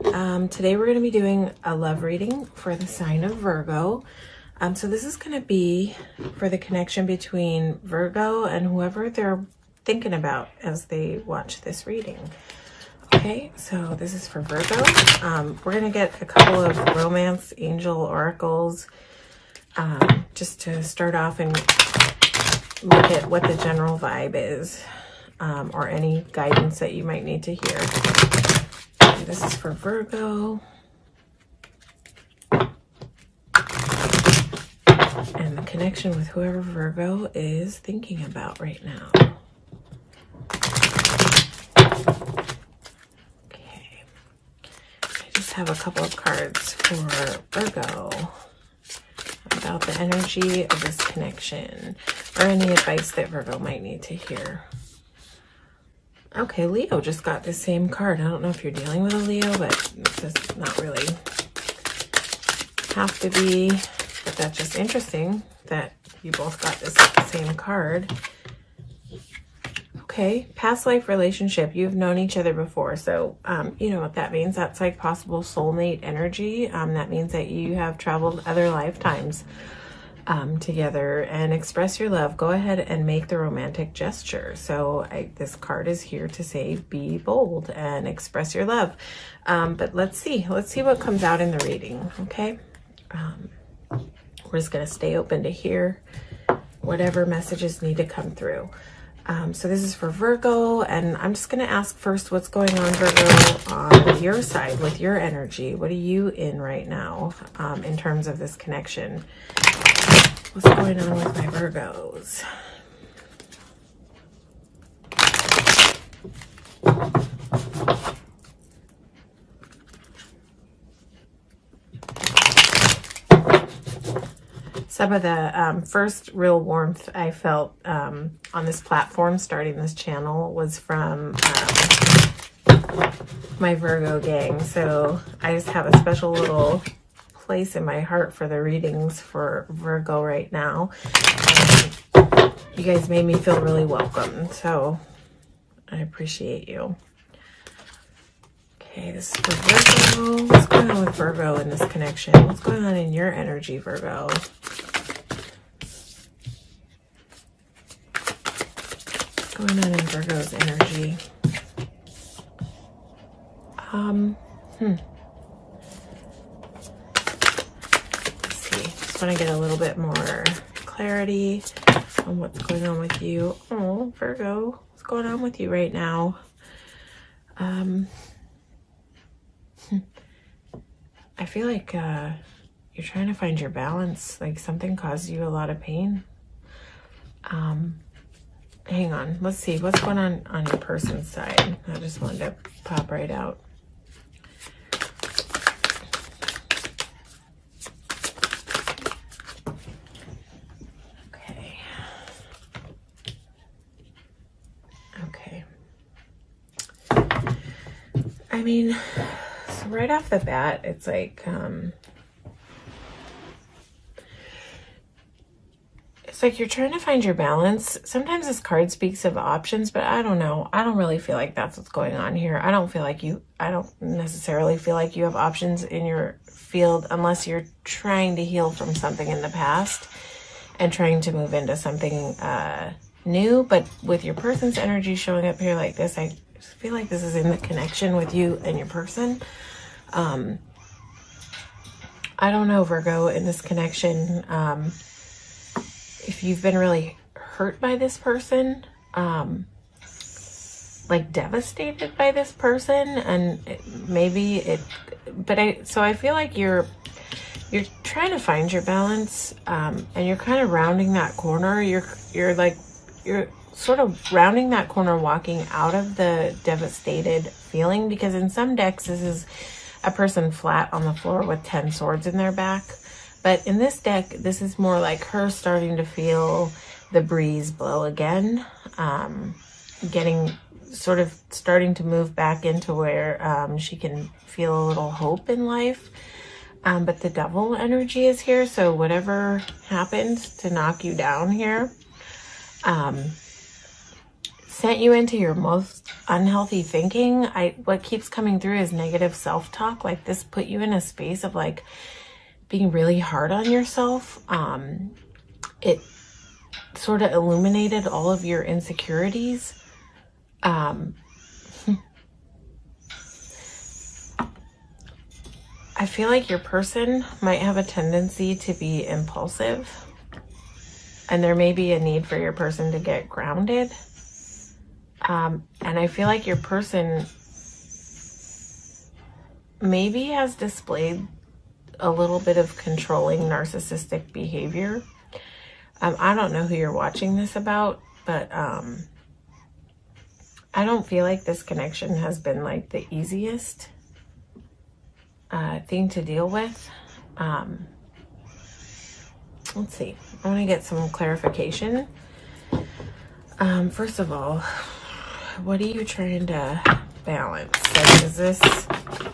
Today we're going to be doing a love reading for the sign of Virgo. So this is going to be for the connection between Virgo and whoever they're thinking about as they watch this reading. Okay, so this is for Virgo. We're going to get a couple of romance angel oracles just to start off and look at what the general vibe is, or any guidance that you might need to hear. This is for Virgo. And the connection with whoever Virgo is thinking about right now. Okay. I just have a couple of cards for Virgo about the energy of this connection or any advice that Virgo might need to hear. Okay, Leo just got the same card. I don't know if you're dealing with a Leo, but this does not really have to be. But that's just interesting that you both got this same card. Okay, past life relationship. You've known each other before. So, you know what that means. That's like possible soulmate energy. That means that you have traveled other lifetimes together and express your love. Go ahead and make the romantic gesture. So this card is here to say be bold and express your love. But let's see what comes out in the reading. Okay, we're just going to stay open to hear whatever messages need to come through. So this is for Virgo, and I'm just going to ask first what's going on, Virgo, on your side with your energy. What are you in right now in terms of this connection? What's going on with my Virgos? Some of the first real warmth I felt on this platform starting this channel was from my Virgo gang. So I just have a special little place in my heart for the readings for Virgo right now. You guys made me feel really welcome, so I appreciate you. Okay, this is for Virgo. What's going on with Virgo in this connection? What's going on in your energy, Virgo? What's going on in Virgo's energy? Want to get a little bit more clarity on what's going on with you. Oh, Virgo, what's going on with you right now? I feel like you're trying to find your balance, like something caused you a lot of pain. Hang on, let's see what's going on your person's side. I just wanted to pop right out. I mean, so right off the bat, it's like, you're trying to find your balance. Sometimes this card speaks of options, but I don't know. I don't really feel like that's what's going on here. I don't necessarily feel like you have options in your field unless you're trying to heal from something in the past and trying to move into something new. But with your person's energy showing up here like this, I feel like this is in the connection with you and your person. I don't know, Virgo, in this connection, if you've been really hurt by this person, like devastated by this person, and so I feel like you're trying to find your balance, and you're kind of rounding that corner. You're sort of rounding that corner, walking out of the devastated feeling, because in some decks, this is a person flat on the floor with 10 swords in their back. But in this deck, this is more like her starting to feel the breeze blow again, starting to move back into where she can feel a little hope in life. But the devil energy is here. So whatever happened to knock you down here, sent you into your most unhealthy thinking. What keeps coming through is negative self-talk. Like this put you in a space of like being really hard on yourself. It sort of illuminated all of your insecurities. I feel like your person might have a tendency to be impulsive, and there may be a need for your person to get grounded. And I feel like your person maybe has displayed a little bit of controlling narcissistic behavior. I don't know who you're watching this about, but I don't feel like this connection has been like the easiest thing to deal with. Let's see. I want to get some clarification. First of all, what are you trying to balance? Like, is this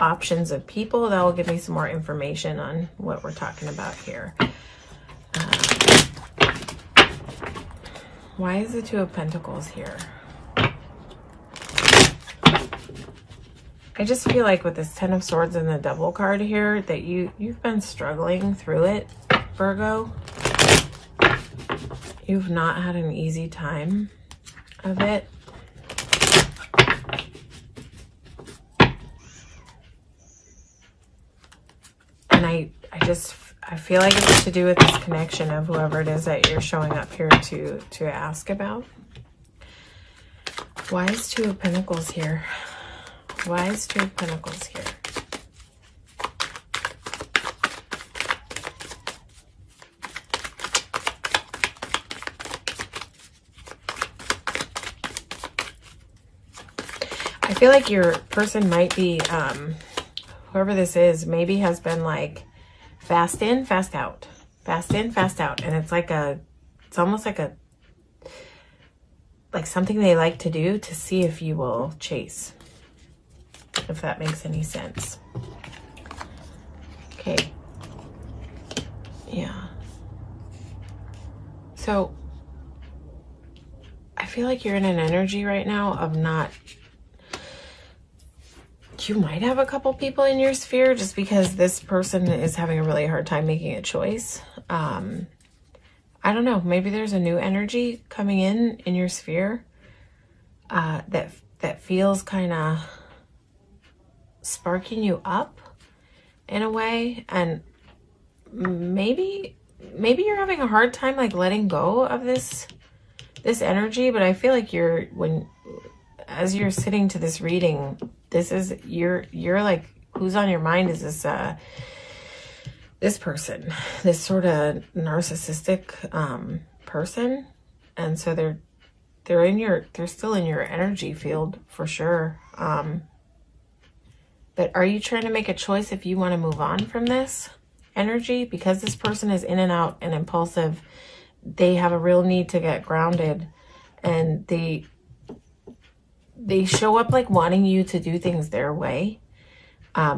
options of people? That will give me some more information on what we're talking about here. Why is the Two of Pentacles here? I just feel like with this Ten of Swords and the Devil card here that you've been struggling through it, Virgo. You've not had an easy time of it. And I feel like it's to do with this connection of whoever it is that you're showing up here to ask about. Why is Two of Pentacles here? Why is Two of Pentacles here? I feel like your person might be, whoever this is, maybe has been like fast in, fast out. Fast in, fast out. And it's like it's almost like something they like to do to see if you will chase. If that makes any sense. Okay. Yeah. So I feel like you're in an energy right now of not, you might have a couple people in your sphere just because this person is having a really hard time making a choice. I don't know. Maybe there's a new energy coming in your sphere that feels kind of sparking you up in a way, and maybe you're having a hard time like letting go of this energy. But I feel like as you're sitting to this reading, this is you're like, who's on your mind is this person, this sort of narcissistic person, and so they're still in your energy field for sure. But are you trying to make a choice if you want to move on from this energy? Because this person is in and out and impulsive. They have a real need to get grounded, and they show up like wanting you to do things their way,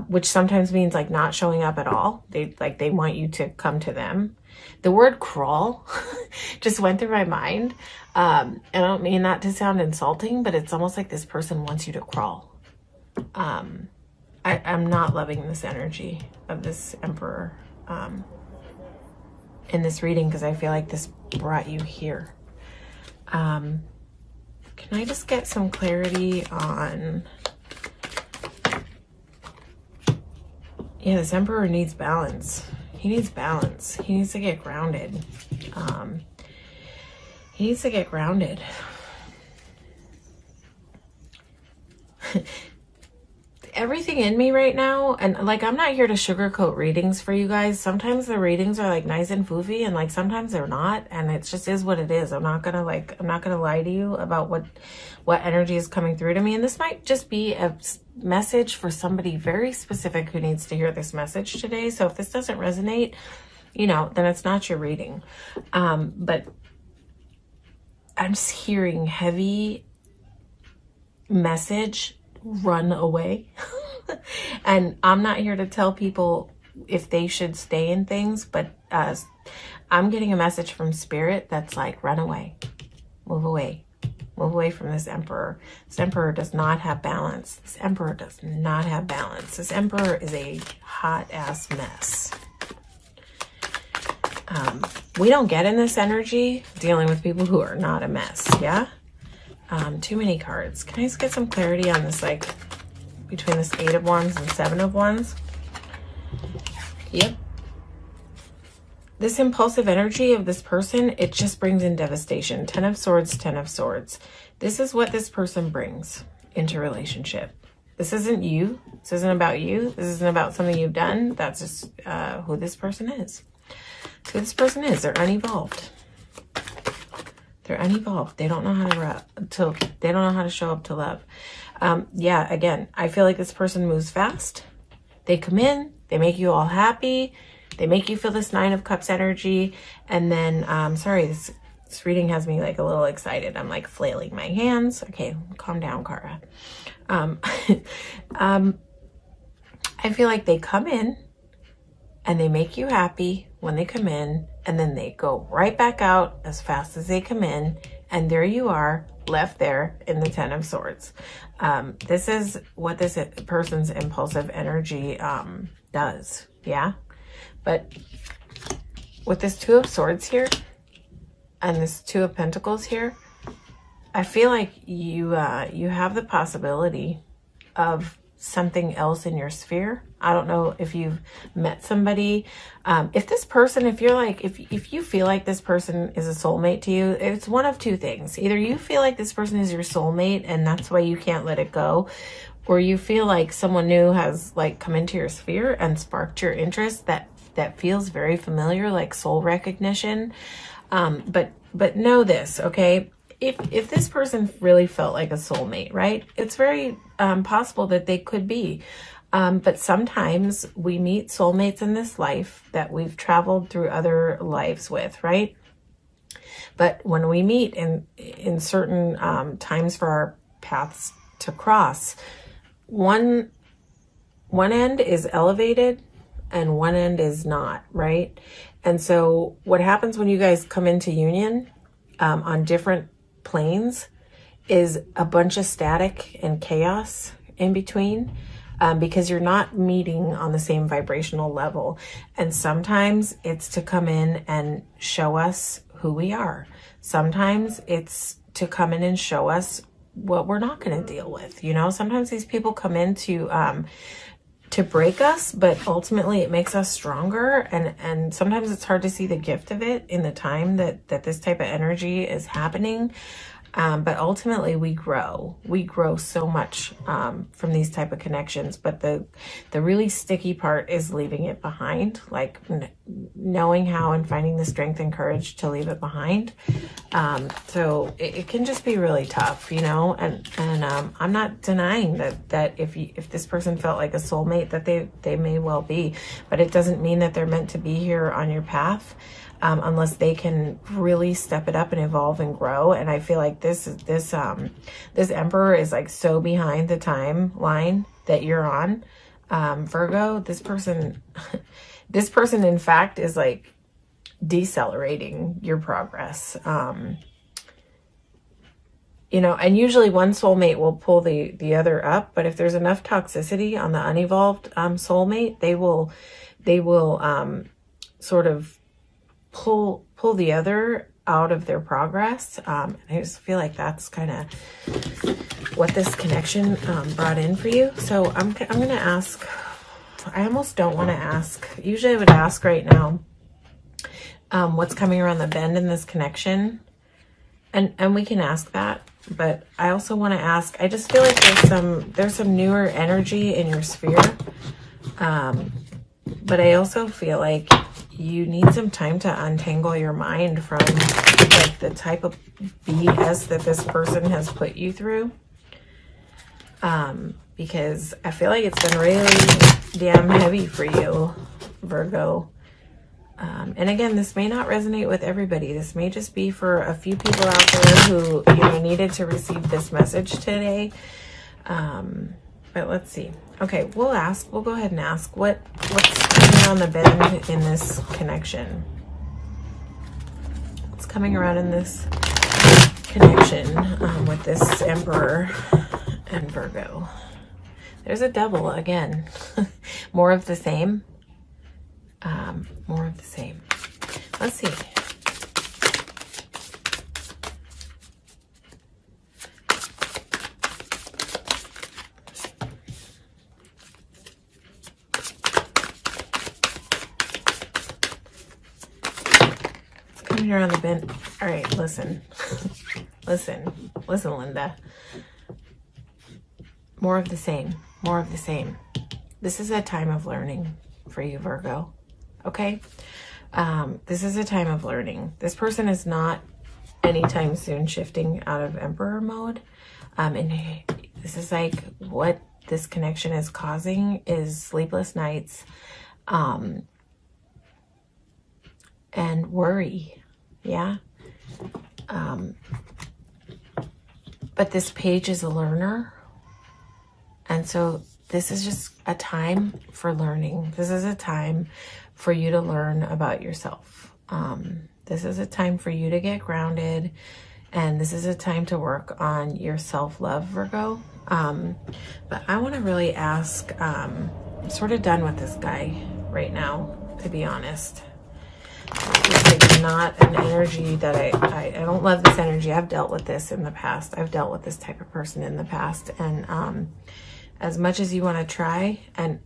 which sometimes means like not showing up at all. They want you to come to them. The word crawl just went through my mind. And I don't mean that to sound insulting, but it's almost like this person wants you to crawl. I'm not loving this energy of this Emperor in this reading, because I feel like this brought you here. Can I just get some clarity on... Yeah, this Emperor needs balance. He needs balance. He needs to get grounded. He needs to get grounded. Everything in me right now, and like, I'm not here to sugarcoat readings for you guys. Sometimes the readings are like nice and foofy, and like sometimes they're not, and it just is what it is. I'm not gonna lie to you about what energy is coming through to me. And this might just be a message for somebody very specific who needs to hear this message today. So if this doesn't resonate, then it's not your reading. But I'm just hearing heavy message: run away. And I'm not here to tell people if they should stay in things, but I'm getting a message from Spirit that's like, run away, move away, Move away from this Emperor. This Emperor does not have balance. This Emperor does not have balance. This Emperor is a hot-ass mess. We don't get in this energy dealing with people who are not a mess, yeah? Too many cards. Can I just get some clarity on this, like, between this 8 of Wands and 7 of Wands? Yep. This impulsive energy of this person, it just brings in devastation. 10 of Swords, 10 of Swords. This is what this person brings into relationship. This isn't you. This isn't about you. This isn't about something you've done. That's just who this person is. Who this person is. They're unevolved. They're unevolved. They don't know how to show up to love. Yeah, again, I feel like this person moves fast. They come in, they make you all happy. They make you feel this 9 of Cups energy. And then, sorry, this reading has me like a little excited. I'm like flailing my hands. Okay, calm down, Cara. I feel like they come in and they make you happy when they come in, and then they go right back out as fast as they come in, and there you are, left there in the 10 of Swords. This is what this person's impulsive energy does, yeah? But with this 2 of Swords here and this 2 of Pentacles here, I feel like you have the possibility of something else in your sphere. I don't know if you've met somebody. If this person, if you're like, if you feel like this person is a soulmate to you, it's one of 2 things. Either you feel like this person is your soulmate and that's why you can't let it go, or you feel like someone new has like come into your sphere and sparked your interest that feels very familiar, like soul recognition. But know this, okay? If this person really felt like a soulmate, right? It's very possible that they could be. But sometimes we meet soulmates in this life that we've traveled through other lives with, right? But when we meet in certain times for our paths to cross, one end is elevated and one end is not, right? And so what happens when you guys come into union on different planes is a bunch of static and chaos in between, because you're not meeting on the same vibrational level. And sometimes it's to come in and show us who we are. Sometimes it's to come in and show us what we're not going to deal with. You know, sometimes these people come in to break us, but ultimately it makes us stronger. And sometimes it's hard to see the gift of it in the time that this type of energy is happening. But ultimately we grow so much from these type of connections. But the really sticky part is leaving it behind, like knowing how and finding the strength and courage to leave it behind. So it can just be really tough, you know, and I'm not denying that if this person felt like a soulmate, that they may well be, but it doesn't mean that they're meant to be here on your path. Unless they can really step it up and evolve and grow. And I feel like this Emperor is like so behind the timeline that you're on, Virgo. This person in fact is like decelerating your progress. You know, and usually one soulmate will pull the other up, but if there's enough toxicity on the unevolved soulmate, they will sort of pull the other out of their progress. I just feel like that's kind of what this connection brought in for you. So I'm going to ask, I almost don't want to ask. Usually I would ask right now what's coming around the bend in this connection. And we can ask that, but I also want to ask, I just feel like there's some newer energy in your sphere. But I also feel like you need some time to untangle your mind from like the type of BS that this person has put you through. Because I feel like it's been really damn heavy for you, Virgo. And again, this may not resonate with everybody. This may just be for a few people out there who, you know, needed to receive this message today. But let's see. Okay, we'll go ahead and ask what's coming on the bend in this connection. What's coming around in this connection with this Emperor and Virgo. There's a Devil again. More of the same. More of the same. Let's see. Coming around the bend. All right, listen. Listen, Linda. More of the same. More of the same. This is a time of learning for you, Virgo. Okay? This is a time of learning. This person is not anytime soon shifting out of Emperor mode. And this is like what this connection is causing is sleepless nights and worry. Yeah. But this page is a learner. And so this is just a time for learning. This is a time for you to learn about yourself. This is a time for you to get grounded. And this is a time to work on your self-love, Virgo. But I want to really ask, I'm sort of done with this guy right now, to be honest. It's like not an energy that I don't love this energy. I've dealt with this in the past. I've dealt with this type of person in the past. And as much as you want to try, and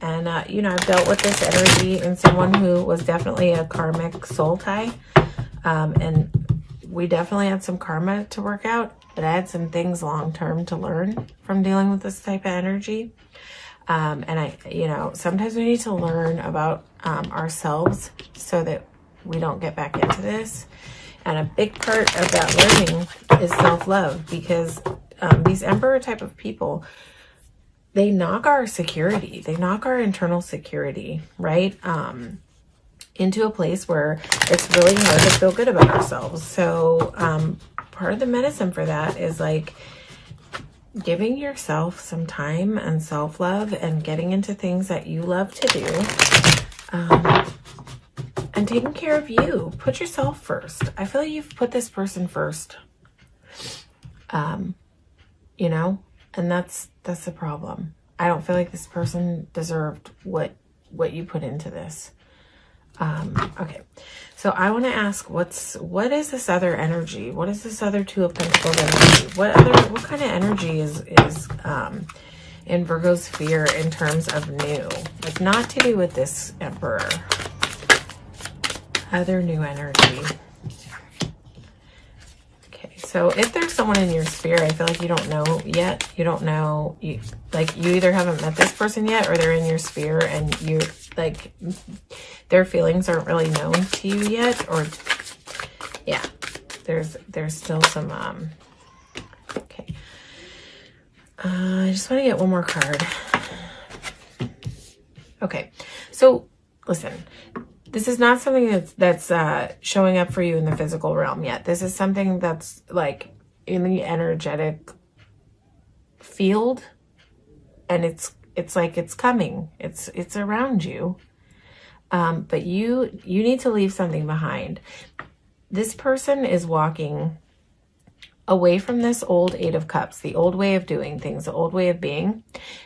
you know, I've dealt with this energy in someone who was definitely a karmic soul tie. And we definitely had some karma to work out, but I had some things long-term to learn from dealing with this type of energy. And you know, sometimes we need to learn about ourselves so that we don't get back into this. And a big part of that learning is self-love, because these Emperor type of people, they knock our security. They knock our internal security, right? Into a place where it's really hard to feel good about ourselves. So part of the medicine for that is like giving yourself some time and self-love and getting into things that you love to do. And taking care of you. Put yourself first. I feel like you've put this person first. You know, and that's the problem. I don't feel like this person deserved what you put into this. Okay. So I want to ask, what is this other energy? What is this other Two of Pentacles energy? What kind of energy is in Virgo's sphere in terms of new? Like, not to do with this Emperor. Other new energy. Okay, so if there's someone in your sphere, I feel like you don't know yet. You don't know, you either haven't met this person yet, or they're in your sphere and you like their feelings aren't really known to you yet, or yeah, there's still some okay. I just want to get one more card. Okay, so listen. This is not something that's showing up for you in the physical realm yet. This is something that's like in the energetic field, and it's like it's coming. It's around you, but you need to leave something behind. This person is walking away from this old Eight of Cups, the old way of doing things, the old way of being,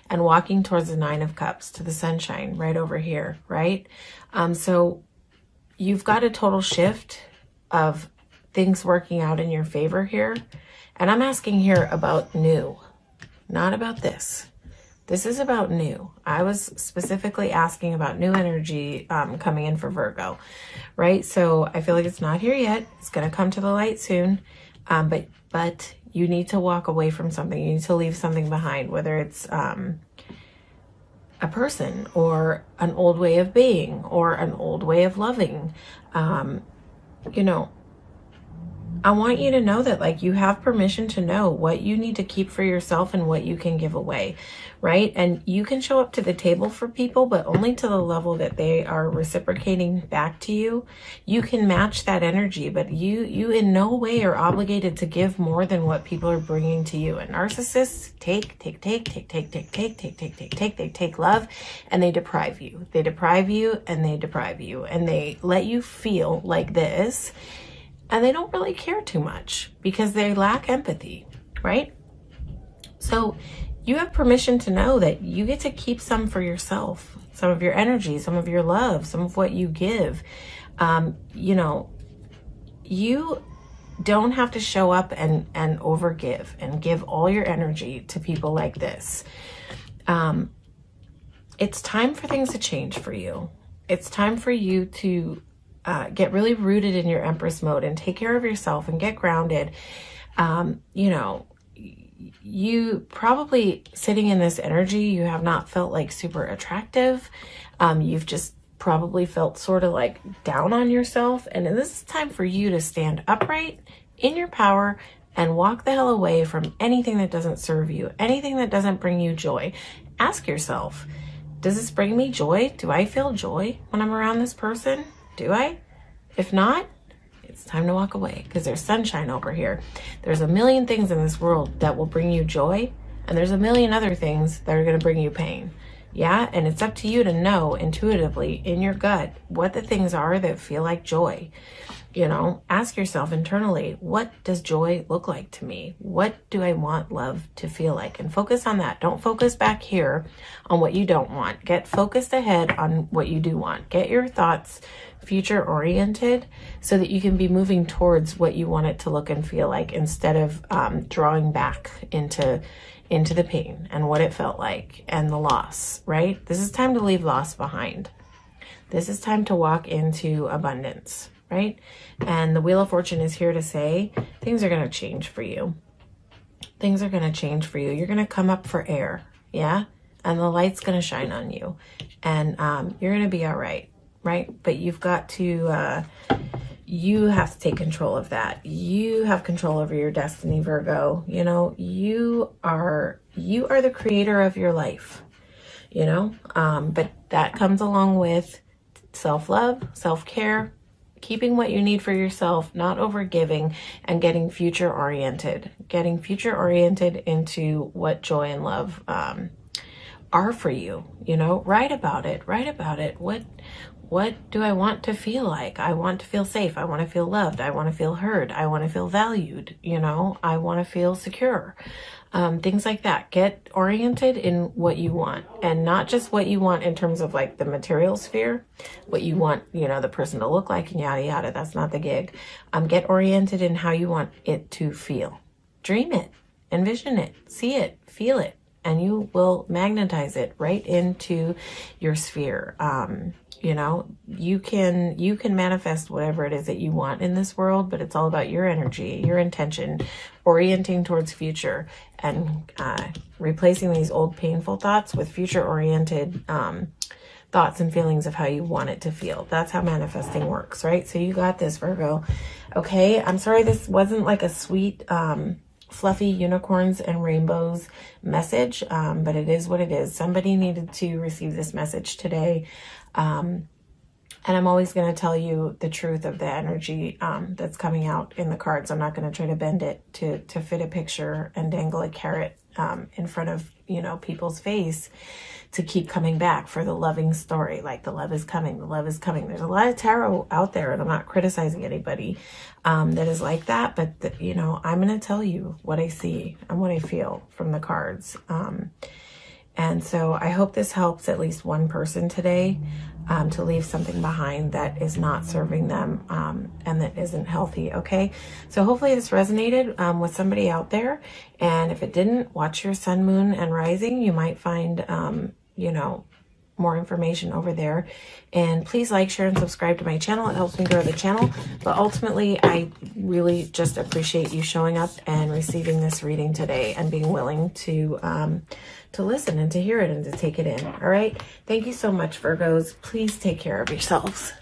and walking towards the Nine of Cups, to the sunshine right over here, right? So you've got a total shift of things working out in your favor here. And I'm asking here about new, not about this. This is about new. I was specifically asking about new energy coming in for Virgo, right? So I feel like it's not here yet. It's going to come to the light soon. But you need to walk away from something. You need to leave something behind, whether it's a person or an old way of being or an old way of loving. You know, I want you to know that, like, you have permission to know what you need to keep for yourself and what you can give away, right? And you can show up to the table for people, but only to the level that they are reciprocating back to you. You can match that energy, but you in no way are obligated to give more than what people are bringing to you. And narcissists take, they take love and they deprive you. They deprive you and they deprive you, and they let you feel like this. and they don't really care too much because they lack empathy, right? So you have permission to know that you get to keep some for yourself, some of your energy, some of your love, some of what you give. You know, you don't have to show up and overgive and give all your energy to people like this. It's time for things to change for you. It's time for you to get really rooted in your Empress mode and take care of yourself and get grounded. You know, you probably sitting in this energy, you have not felt like super attractive. You've just probably felt sort of like down on yourself. And this is time for you to stand upright in your power and walk the hell away from anything that doesn't serve you, anything that doesn't bring you joy. Ask yourself, does this bring me joy? Do I feel joy when I'm around this person? Do I? If not, it's time to walk away, because there's sunshine over here. There's a million things in this world that will bring you joy, and there's a million other things that are going to bring you pain. Yeah, and it's up to you to know intuitively in your gut what the things are that feel like joy. You know, ask yourself internally, what does joy look like to me? What do I want love to feel like? And focus on that. Don't focus back here on what you don't want. Get focused ahead on what you do want. Get your thoughts future oriented so that you can be moving towards what you want it to look and feel like, instead of drawing back into the pain and what it felt like and the loss, right? This is time to leave loss behind. This is time to walk into abundance, right? And the Wheel of Fortune is here to say things are going to change for you. Things are going to change for you. You're going to come up for air, yeah? And the light's going to shine on you. And you're going to be all right, right? But you've got to... you have to take control of that. You have control over your destiny, Virgo. You know, you are the creator of your life, you know, but that comes along with self-love, self-care, keeping what you need for yourself, not over-giving, and getting future-oriented into what joy and love are for you. You know, write about it. What do I want to feel like? I want to feel safe. I want to feel loved. I want to feel heard. I want to feel valued. You know, I want to feel secure. Things like that. Get oriented in what you want, and not just what you want in terms of like the material sphere, what you want, you know, the person to look like and yada, yada. That's not the gig. Get oriented in how you want it to feel. Dream it, envision it, see it, feel it, and you will magnetize it right into your sphere. You know, you can manifest whatever it is that you want in this world, but it's all about your energy, your intention, orienting towards future, and replacing these old painful thoughts with future-oriented thoughts and feelings of how you want it to feel. That's how manifesting works, right? So you got this, Virgo. Okay, I'm sorry this wasn't like a sweet... fluffy unicorns and rainbows message, but it is what it is. Somebody needed to receive this message today, and I'm always going to tell you the truth of the energy that's coming out in the cards. I'm not going to try to bend it to fit a picture and dangle a carrot in front of, you know, people's face to keep coming back for the loving story. Like, the love is coming, the love is coming. There's a lot of tarot out there, and I'm not criticizing anybody that is like that, but you know, I'm going to tell you what I see and what I feel from the cards. And so I hope this helps at least one person today to leave something behind that is not serving them and that isn't healthy, okay? So hopefully this resonated with somebody out there. And if it didn't, watch your sun, moon, and rising. You might find, you know, more information over there. And please like, share, and subscribe to my channel. It helps me grow the channel. But ultimately, I really just appreciate you showing up and receiving this reading today and being willing to listen and to hear it and to take it in. All right. Thank you so much, Virgos. Please take care of yourselves.